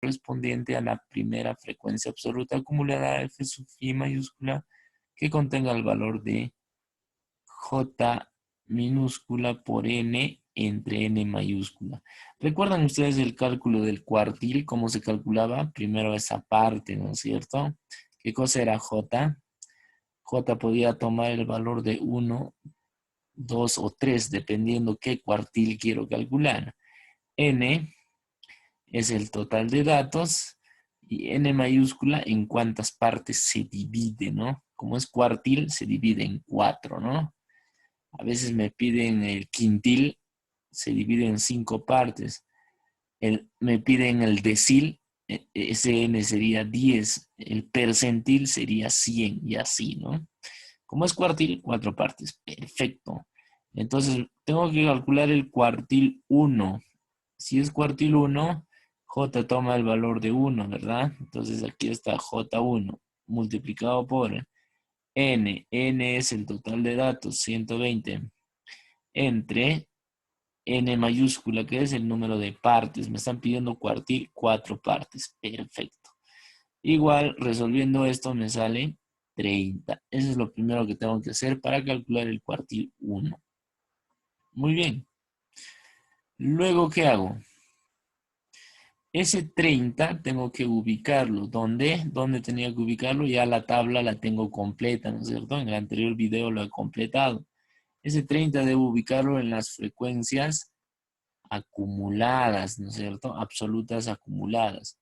correspondiente a la primera frecuencia absoluta acumulada F sub i mayúscula que contenga el valor de J minúscula por N entre N mayúscula. ¿Recuerdan ustedes el cálculo del cuartil? ¿Cómo se calculaba? Primero esa parte, ¿no es cierto? ¿Qué cosa era J? J podía tomar el valor de 1, 2 o 3, dependiendo qué cuartil quiero calcular. N es el total de datos y N mayúscula en cuántas partes se divide, ¿no? Como es cuartil, se divide en 4, ¿no? A veces me piden el quintil, se divide en 5 partes. Me piden el decil, ese N sería 10. El percentil sería 100 y así, ¿no? Como es cuartil, 4 partes. Perfecto. Entonces, tengo que calcular el cuartil 1. Si es cuartil 1, J toma el valor de 1, ¿verdad? Entonces, aquí está J1 multiplicado por N. N es el total de datos, 120, entre N mayúscula, que es el número de partes. Me están pidiendo cuartil, 4 partes. Perfecto. Igual, resolviendo esto me sale 30. Eso es lo primero que tengo que hacer para calcular el cuartil 1. Muy bien. Luego, ¿qué hago? Ese 30 tengo que ubicarlo. ¿Dónde? ¿Dónde tenía que ubicarlo? Ya la tabla la tengo completa, ¿no es cierto? En el anterior video lo he completado. Ese 30 debo ubicarlo en las frecuencias acumuladas, ¿no es cierto? Absolutas acumuladas.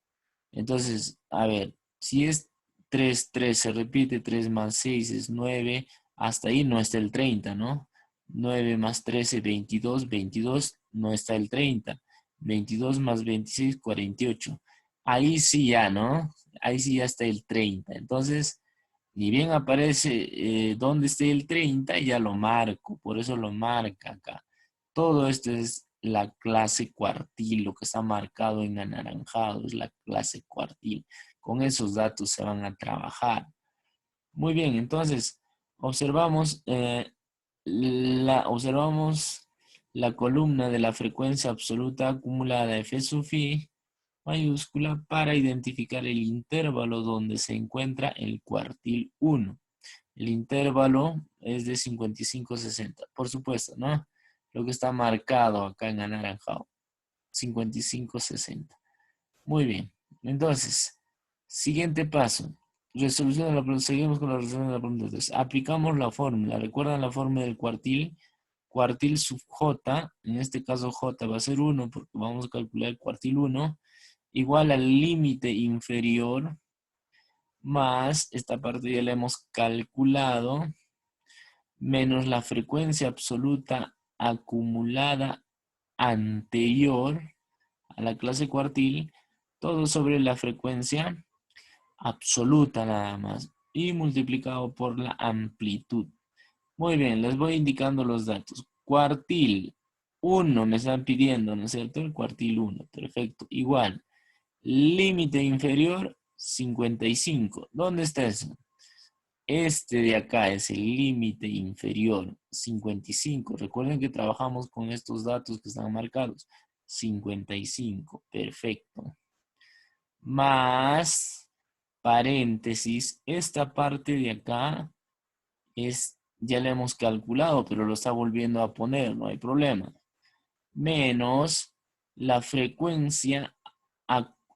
Entonces, a ver, si es 3, 3 se repite, 3 más 6 es 9, hasta ahí no está el 30, ¿no? 9 más 13, 22, 22 no está el 30. 22 más 26, 48. Ahí sí ya, ¿no? Ahí sí ya está el 30. Entonces, ni bien aparece donde esté el 30, ya lo marco. Por eso lo marca acá. Todo esto es la clase cuartil, lo que está marcado en anaranjado es la clase cuartil. Con esos datos se van a trabajar. Muy bien, entonces observamos, observamos la columna de la frecuencia absoluta acumulada F sub i mayúscula para identificar el intervalo donde se encuentra el cuartil 1. El intervalo es de 55-60, por supuesto, ¿no? Lo que está marcado acá en anaranjado, 55-60. Muy bien, entonces, siguiente paso. Resolución de la pregunta. Seguimos con la resolución de la pregunta. Entonces, aplicamos la fórmula. ¿Recuerdan la fórmula del cuartil? Cuartil sub J, en este caso J va a ser 1 porque vamos a calcular el cuartil 1, igual al límite inferior más, esta parte ya la hemos calculado, menos la frecuencia absoluta acumulada anterior a la clase cuartil, todo sobre la frecuencia absoluta nada más y multiplicado por la amplitud. Muy bien, les voy indicando los datos. Cuartil 1 me están pidiendo, ¿no es cierto? El cuartil 1, perfecto. Igual, límite inferior 55. ¿Dónde está eso? Este de acá es el límite inferior, 55. Recuerden que trabajamos con estos datos que están marcados. 55, perfecto. Más, paréntesis, esta parte de acá ya la hemos calculado, pero lo está volviendo a poner, no hay problema. Menos la frecuencia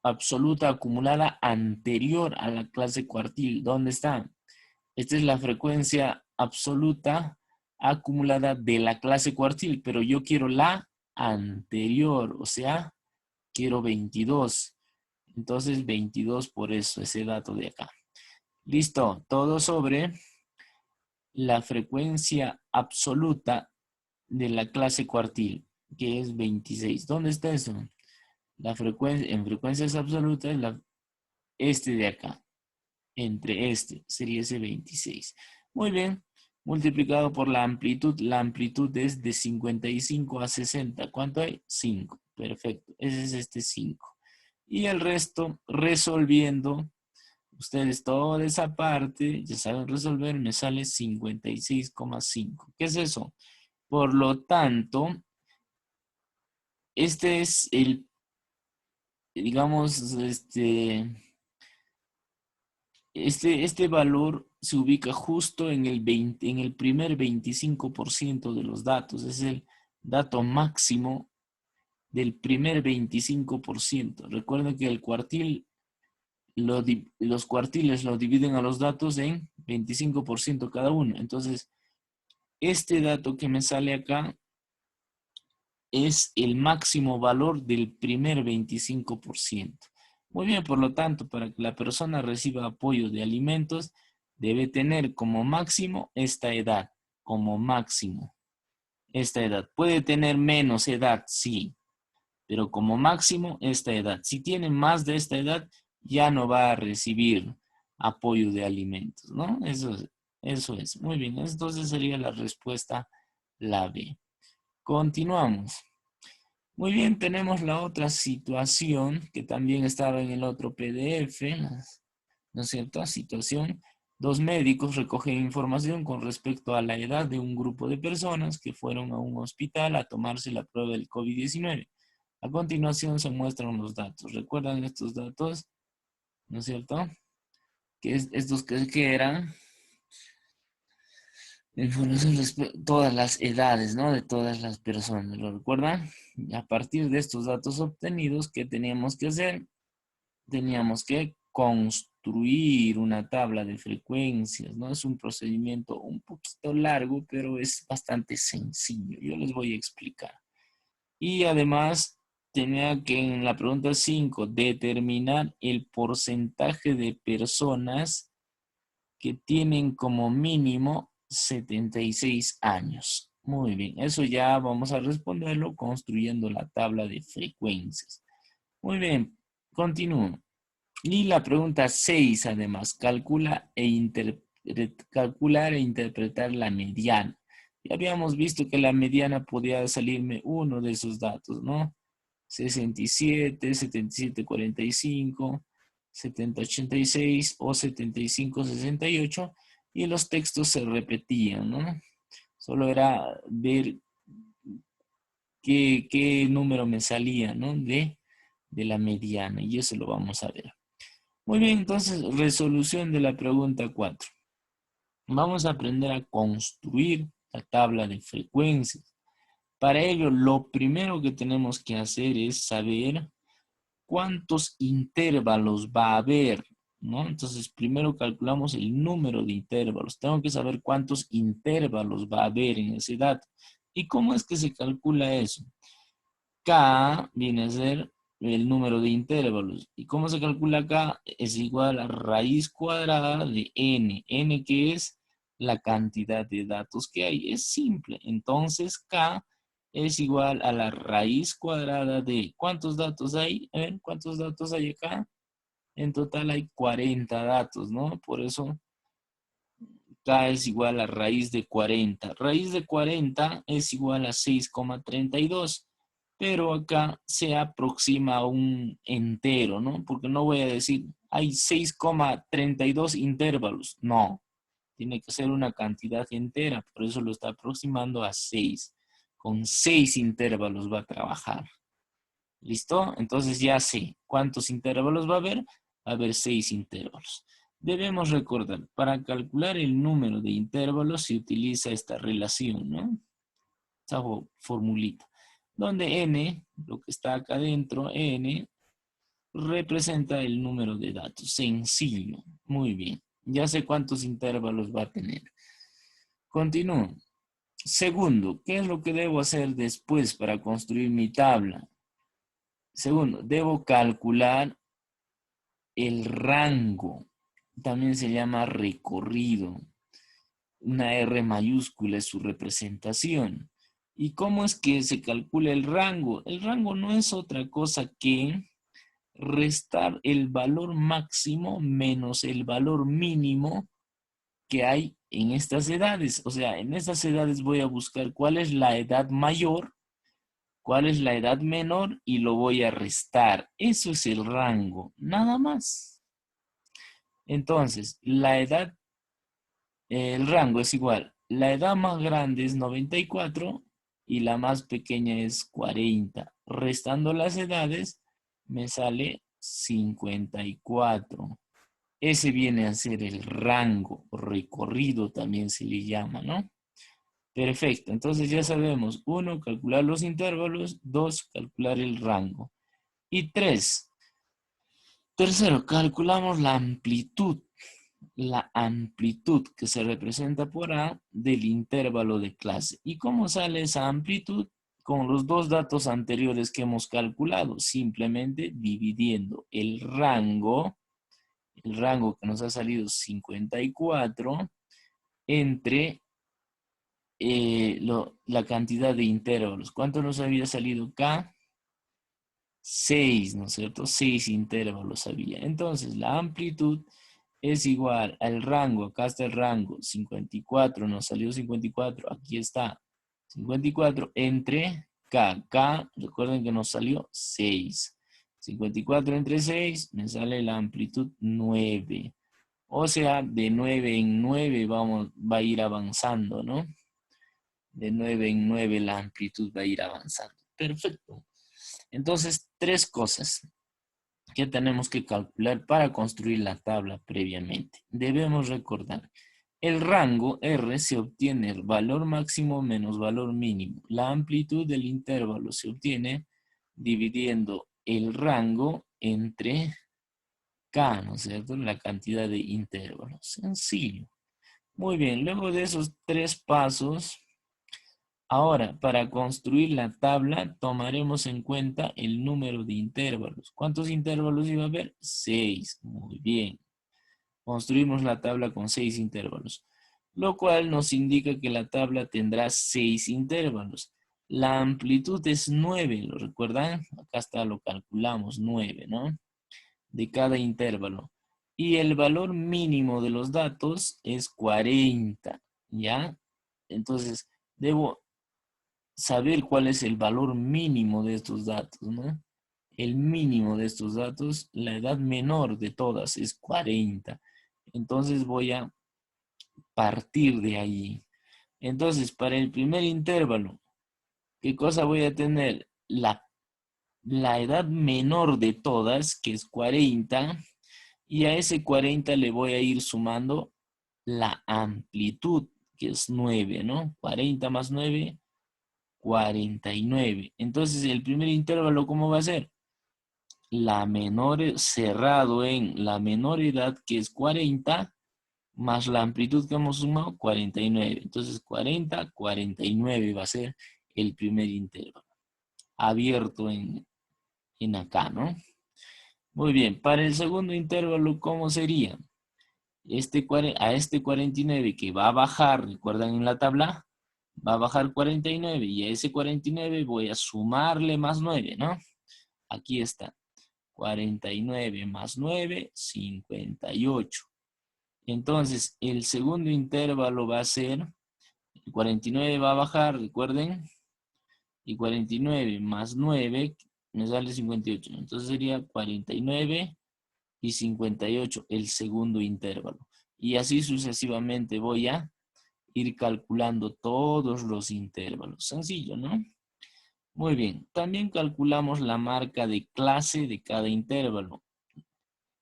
absoluta acumulada anterior a la clase cuartil. ¿Dónde está? Esta es la frecuencia absoluta acumulada de la clase cuartil, pero yo quiero la anterior, o sea, quiero 22. Entonces 22 por eso, ese dato de acá. Listo, todo sobre la frecuencia absoluta de la clase cuartil, que es 26. ¿Dónde está eso? La frecuencia, en frecuencias absolutas, este de acá. Entre este sería ese 26. Muy bien, multiplicado por la amplitud es de 55 a 60. ¿Cuánto hay? 5. Perfecto, ese es este 5. Y el resto, resolviendo, ustedes toda esa parte, ya saben resolver, me sale 56,5. ¿Qué es eso? Por lo tanto, este es el digamos, este valor se ubica justo en en el primer 25% de los datos. Es el dato máximo del primer 25%. Recuerden que el cuartil, los cuartiles lo dividen a los datos en 25% cada uno. Entonces, este dato que me sale acá es el máximo valor del primer 25%. Muy bien, por lo tanto, para que la persona reciba apoyo de alimentos, debe tener como máximo esta edad, como máximo esta edad. Puede tener menos edad, sí, pero como máximo esta edad. Si tiene más de esta edad, ya no va a recibir apoyo de alimentos, ¿no? Eso es. Muy bien, entonces sería la respuesta la B. Continuamos. Muy bien, tenemos la otra situación que también estaba en el otro PDF, ¿no es cierto? Situación. Dos médicos recogen información con respecto a la edad de un grupo de personas que fueron a un hospital a tomarse la prueba del COVID-19. A continuación se muestran los datos. ¿Recuerdan estos datos? ¿No es cierto? Estos que eran información todas las edades, ¿no? De todas las personas, ¿lo recuerdan? Y a partir de estos datos obtenidos, ¿qué teníamos que hacer? Teníamos que construir una tabla de frecuencias, ¿no? Es un procedimiento un poquito largo, pero es bastante sencillo. Yo les voy a explicar. Y además, tenía que en la pregunta 5 determinar el porcentaje de personas que tienen como mínimo 76 años. Muy bien, eso ya vamos a responderlo construyendo la tabla de frecuencias. Muy bien, continúo. Y la pregunta 6, además, calcular e interpretar la mediana. Ya habíamos visto que la mediana podía salirme uno de esos datos, ¿no? 67, 77, 45, 70, 86 o 75, 68. Y los textos se repetían, ¿no? Solo era ver qué número me salía, ¿no? De la mediana. Y eso lo vamos a ver. Muy bien, entonces, resolución de la pregunta 4. Vamos a aprender a construir la tabla de frecuencias. Para ello, lo primero que tenemos que hacer es saber cuántos intervalos va a haber, ¿no? Entonces, primero calculamos el número de intervalos. Tengo que saber cuántos intervalos va a haber en ese dato. ¿Y cómo es que se calcula eso? K viene a ser el número de intervalos. ¿Y cómo se calcula K? Es igual a raíz cuadrada de N. N que es la cantidad de datos que hay. Es simple. Entonces K es igual a la raíz cuadrada de... ¿Cuántos datos hay? A ver, ¿cuántos datos hay acá? En total hay 40 datos, ¿no? Por eso K es igual a raíz de 40. Raíz de 40 es igual a 6,32. Pero acá se aproxima a un entero, ¿no? Porque no voy a decir, hay 6,32 intervalos. No, tiene que ser una cantidad entera. Por eso lo está aproximando a 6. Con 6 intervalos va a trabajar. ¿Listo? Entonces ya sé cuántos intervalos va a haber. Va a haber 6 intervalos. Debemos recordar, para calcular el número de intervalos se utiliza esta relación, ¿no? Esta formulita. Donde n, lo que está acá adentro, n, representa el número de datos. Sencillo. Muy bien. Ya sé cuántos intervalos va a tener. Continúo. Segundo, ¿qué es lo que debo hacer después para construir mi tabla? Segundo, debo calcular el rango. También se llama recorrido. Una R mayúscula es su representación. ¿Y cómo es que se calcula el rango? El rango no es otra cosa que restar el valor máximo menos el valor mínimo que hay en estas edades. O sea, en estas edades voy a buscar cuál es la edad mayor, cuál es la edad menor y lo voy a restar. Eso es el rango, nada más. Entonces, el rango es igual. La edad más grande es 94 y la más pequeña es 40. Restando las edades, me sale 54. Ese viene a ser el rango o recorrido, también se le llama, ¿no? Perfecto, entonces ya sabemos, 1, calcular los intervalos, 2, calcular el rango. Y 3, tercero, calculamos la amplitud que se representa por A del intervalo de clase. ¿Y cómo sale esa amplitud? Con los dos datos anteriores que hemos calculado, simplemente dividiendo el rango que nos ha salido 54, entre la cantidad de intervalos. ¿Cuánto nos había salido acá? 6, ¿no es cierto? 6 intervalos había. Entonces, la amplitud es igual al rango. Acá está el rango. 54, nos salió 54. Aquí está 54 entre K. K, recuerden que nos salió 6. 54 entre 6, me sale la amplitud 9. O sea, de 9 en 9 va a ir avanzando, ¿no? De 9 en 9 la amplitud va a ir avanzando. Perfecto. Entonces, 3 cosas que tenemos que calcular para construir la tabla previamente. Debemos recordar, el rango R se obtiene el valor máximo menos valor mínimo. La amplitud del intervalo se obtiene dividiendo el rango entre K, ¿no es cierto? La cantidad de intervalos. Sencillo. Muy bien, luego de esos 3 pasos, ahora, para construir la tabla, tomaremos en cuenta el número de intervalos. ¿Cuántos intervalos iba a haber? 6. Muy bien. Construimos la tabla con 6 intervalos, lo cual nos indica que la tabla tendrá 6 intervalos. La amplitud es 9, ¿lo recuerdan? Acá está, lo calculamos, 9, ¿no? De cada intervalo. Y el valor mínimo de los datos es 40, ¿ya? Entonces, debo saber cuál es el valor mínimo de estos datos, ¿no? El mínimo de estos datos, la edad menor de todas es 40. Entonces voy a partir de ahí. Entonces, para el primer intervalo, ¿qué cosa voy a tener? La edad menor de todas, que es 40, y a ese 40 le voy a ir sumando la amplitud, que es 9, ¿no? 40 más 9, 49. Entonces, el primer intervalo, ¿cómo va a ser? La menor, cerrado en la menor edad, que es 40, más la amplitud que hemos sumado, 49. Entonces, 40, 49 va a ser el primer intervalo. Abierto en acá, ¿no? Muy bien, para el segundo intervalo, ¿cómo sería? A este 49 que va a bajar, recuerdan en la tabla, va a bajar 49 y a ese 49 voy a sumarle más 9, ¿no? Aquí está, 49 más 9, 58. Entonces, el segundo intervalo va a ser, el 49 va a bajar, recuerden, y 49 más 9 me sale 58. Entonces sería 49 y 58 el segundo intervalo. Y así sucesivamente voy a ir calculando todos los intervalos. Sencillo, ¿no? Muy bien. También calculamos la marca de clase de cada intervalo.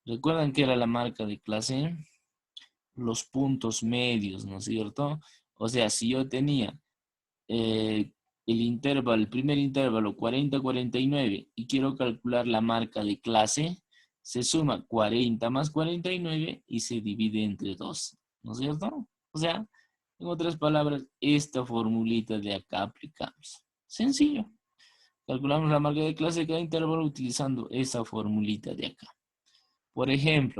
¿Recuerdan qué era la marca de clase? Los puntos medios, ¿no es cierto? O sea, si yo tenía el primer intervalo 40-49 y quiero calcular la marca de clase, se suma 40 más 49 y se divide entre 2, ¿no es cierto? O sea, en otras palabras, esta formulita de acá aplicamos. Sencillo. Calculamos la marca de clase de cada intervalo utilizando esa formulita de acá. Por ejemplo,